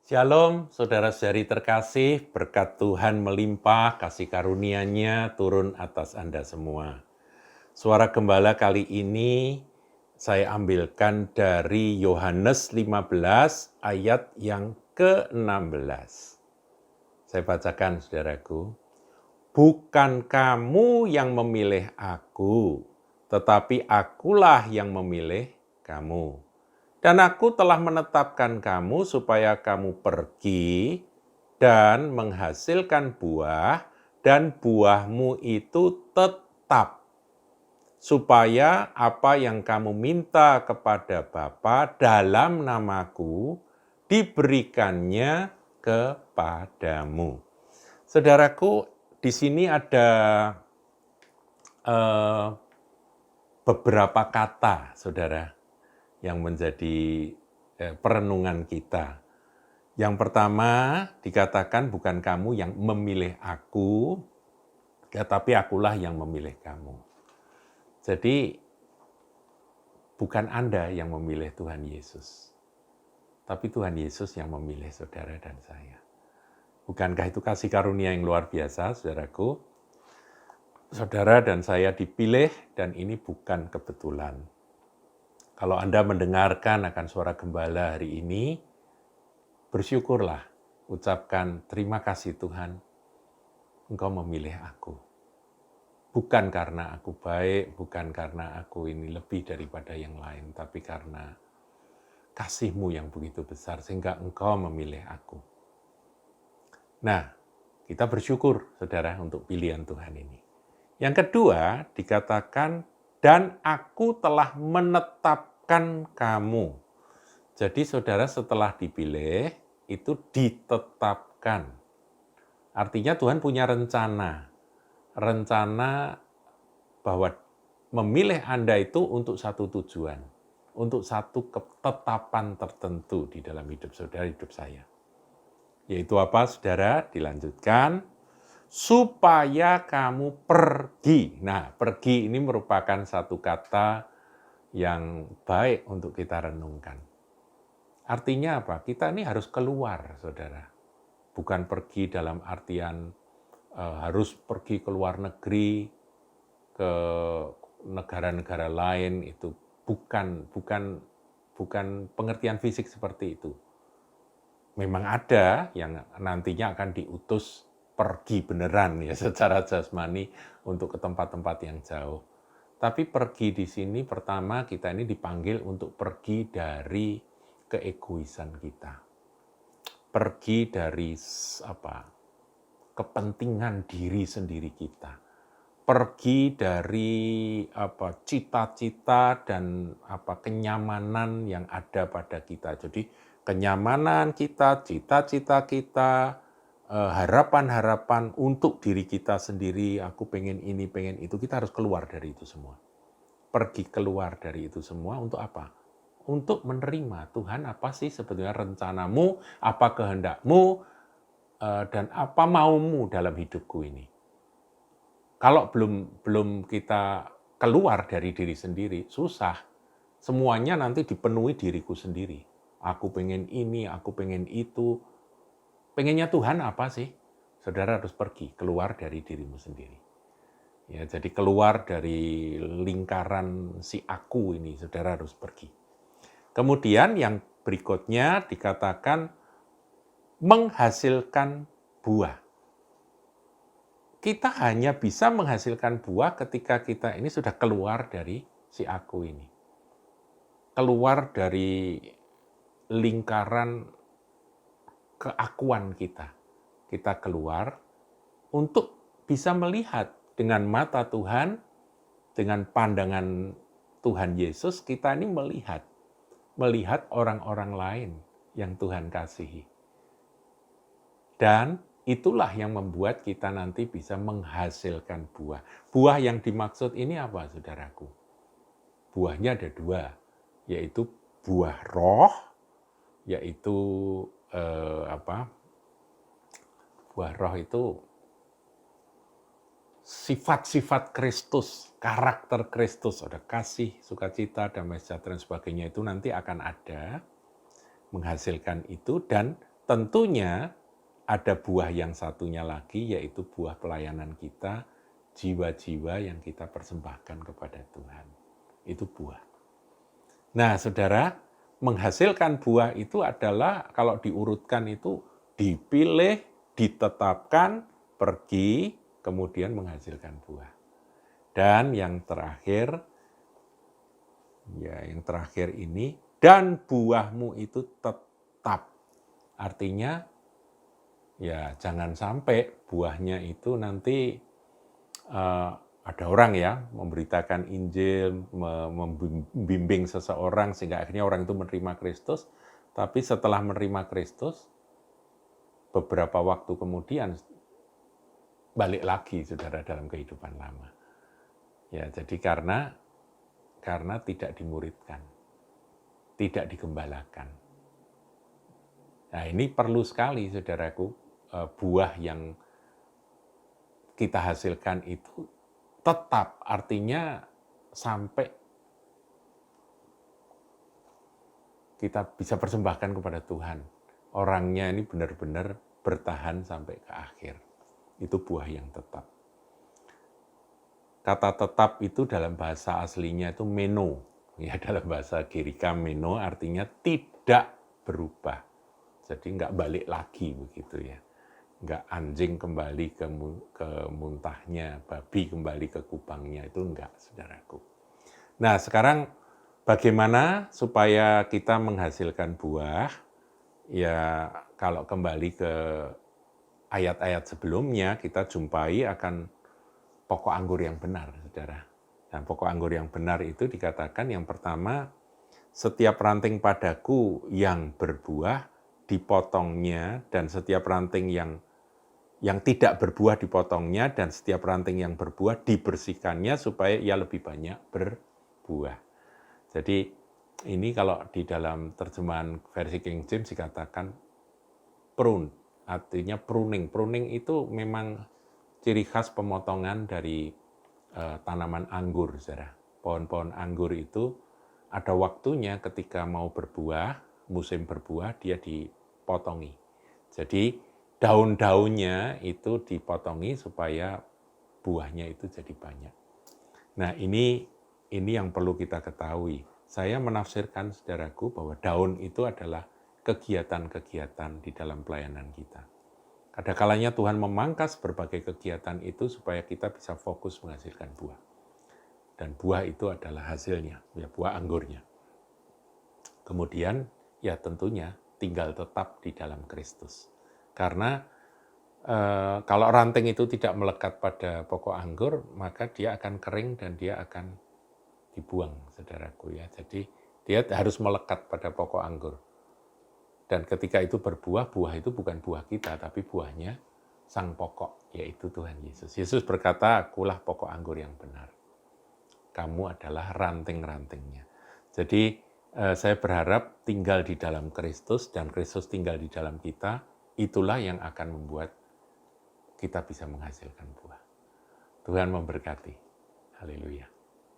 Shalom, saudara-saudari terkasih, berkat Tuhan melimpah, kasih karunia-Nya turun atas Anda semua. Suara Gembala kali ini saya ambilkan dari Yohanes 15 ayat yang ke-16. Saya bacakan, saudaraku. Bukan kamu yang memilih aku, tetapi akulah yang memilih kamu. Dan aku telah menetapkan kamu supaya kamu pergi dan menghasilkan buah, dan buahmu itu tetap. Supaya apa yang kamu minta kepada Bapa dalam namaku, diberikannya kepadamu. Saudaraku, di sini ada beberapa kata, saudara, yang menjadi perenungan kita. Yang pertama dikatakan bukan kamu yang memilih aku, tetapi akulah yang memilih kamu. Jadi bukan Anda yang memilih Tuhan Yesus, tapi Tuhan Yesus yang memilih saudara dan saya. Bukankah itu kasih karunia yang luar biasa, saudaraku? Saudara dan saya dipilih dan ini bukan kebetulan. Kalau Anda mendengarkan akan suara Gembala hari ini, bersyukurlah, ucapkan terima kasih Tuhan, Engkau memilih aku. Bukan karena aku baik, bukan karena aku ini lebih daripada yang lain, tapi karena kasih-Mu yang begitu besar, sehingga Engkau memilih aku. Nah, kita bersyukur, saudara, untuk pilihan Tuhan ini. Yang kedua, dikatakan, dan aku telah menetapkan kamu. Jadi saudara setelah dipilih, itu ditetapkan. Artinya Tuhan punya rencana. Rencana bahwa memilih Anda itu untuk satu tujuan. Untuk satu ketetapan tertentu di dalam hidup saudara, hidup saya. Yaitu apa, saudara? Dilanjutkan. Supaya kamu pergi. Nah, pergi ini merupakan satu kata yang baik untuk kita renungkan. Artinya apa? Kita ini harus keluar, saudara. Bukan pergi dalam artian harus pergi ke luar negeri, ke negara-negara lain, itu bukan pengertian fisik seperti itu. Memang ada yang nantinya akan diutus pergi beneran ya secara jasmani untuk ke tempat-tempat yang jauh. Tapi pergi di sini pertama kita ini dipanggil untuk pergi dari keegoisan kita. Pergi dari kepentingan diri sendiri kita. Pergi dari cita-cita dan kenyamanan yang ada pada kita. Jadi kenyamanan kita, cita-cita kita, harapan-harapan untuk diri kita sendiri, aku pengen ini, pengen itu, kita harus keluar dari itu semua. Pergi keluar dari itu semua untuk apa? Untuk menerima Tuhan apa sih sebetulnya rencanamu, apa kehendakmu, dan apa maumu dalam hidupku ini. Kalau belum kita keluar dari diri sendiri, susah. Semuanya nanti dipenuhi diriku sendiri. Aku pengen ini, aku pengen itu. Pengennya Tuhan apa sih? Saudara harus pergi, keluar dari dirimu sendiri. Ya, jadi keluar dari lingkaran si aku ini, saudara harus pergi. Kemudian yang berikutnya dikatakan menghasilkan buah. Kita hanya bisa menghasilkan buah ketika kita ini sudah keluar dari si aku ini. Keluar dari lingkaran keakuan kita. Kita keluar untuk bisa melihat dengan mata Tuhan, dengan pandangan Tuhan Yesus, kita ini melihat orang-orang lain yang Tuhan kasihi. Dan itulah yang membuat kita nanti bisa menghasilkan buah. Buah yang dimaksud ini apa, saudaraku? Buahnya ada dua, yaitu buah roh, yaitu buah roh itu sifat-sifat Kristus, karakter Kristus, ada kasih, sukacita, damai sejahtera dan sebagainya itu nanti akan ada, menghasilkan itu, dan tentunya ada buah yang satunya lagi, yaitu buah pelayanan kita, jiwa-jiwa yang kita persembahkan kepada Tuhan. Itu buah. Nah, saudara, menghasilkan buah itu adalah kalau diurutkan itu dipilih, ditetapkan, pergi, kemudian menghasilkan buah. Dan yang terakhir ini, dan buahmu itu tetap. Artinya, ya jangan sampai buahnya itu nanti ada orang ya memberitakan Injil, membimbing seseorang sehingga akhirnya orang itu menerima Kristus, tapi setelah menerima Kristus, beberapa waktu kemudian balik lagi saudara dalam kehidupan lama. Ya, jadi karena tidak dimuridkan, tidak digembalakan. Nah, ini perlu sekali saudaraku, buah yang kita hasilkan itu tetap, artinya sampai kita bisa persembahkan kepada Tuhan. Orangnya ini benar-benar bertahan sampai ke akhir. Itu buah yang tetap. Kata tetap itu dalam bahasa aslinya itu meno. Ya, dalam bahasa Girika meno artinya tidak berubah. Jadi nggak balik lagi begitu ya. Nggak anjing kembali ke muntahnya, babi kembali ke kubangnya, itu enggak, saudaraku. Nah, sekarang bagaimana supaya kita menghasilkan buah? Ya, kalau kembali ke ayat-ayat sebelumnya, kita jumpai akan pokok anggur yang benar, saudara. Dan pokok anggur yang benar itu dikatakan yang pertama, setiap ranting padaku yang berbuah dipotongnya, dan setiap ranting yang tidak berbuah dipotongnya, dan setiap ranting yang berbuah dibersihkannya supaya ia lebih banyak berbuah. Jadi ini kalau di dalam terjemahan versi King James dikatakan prune, artinya pruning. Pruning itu memang ciri khas pemotongan dari tanaman anggur, saudara. Pohon-pohon anggur itu ada waktunya ketika mau berbuah, musim berbuah, dia dipotongi. Jadi daun-daunnya itu dipotongi supaya buahnya itu jadi banyak. Nah, ini yang perlu kita ketahui. Saya menafsirkan, saudaraku, bahwa daun itu adalah kegiatan-kegiatan di dalam pelayanan kita. Kadang-kalanya Tuhan memangkas berbagai kegiatan itu supaya kita bisa fokus menghasilkan buah. Dan buah itu adalah hasilnya, ya buah anggurnya. Kemudian, ya tentunya tinggal tetap di dalam Kristus. Karena kalau ranting itu tidak melekat pada pokok anggur, maka dia akan kering dan dia akan dibuang, saudaraku ya. Jadi dia harus melekat pada pokok anggur. Dan ketika itu berbuah, buah itu bukan buah kita, tapi buahnya sang pokok, yaitu Tuhan Yesus. Yesus berkata, akulah pokok anggur yang benar. Kamu adalah ranting-rantingnya. Jadi saya berharap tinggal di dalam Kristus dan Kristus tinggal di dalam kita, itulah yang akan membuat kita bisa menghasilkan buah. Tuhan memberkati. Haleluya.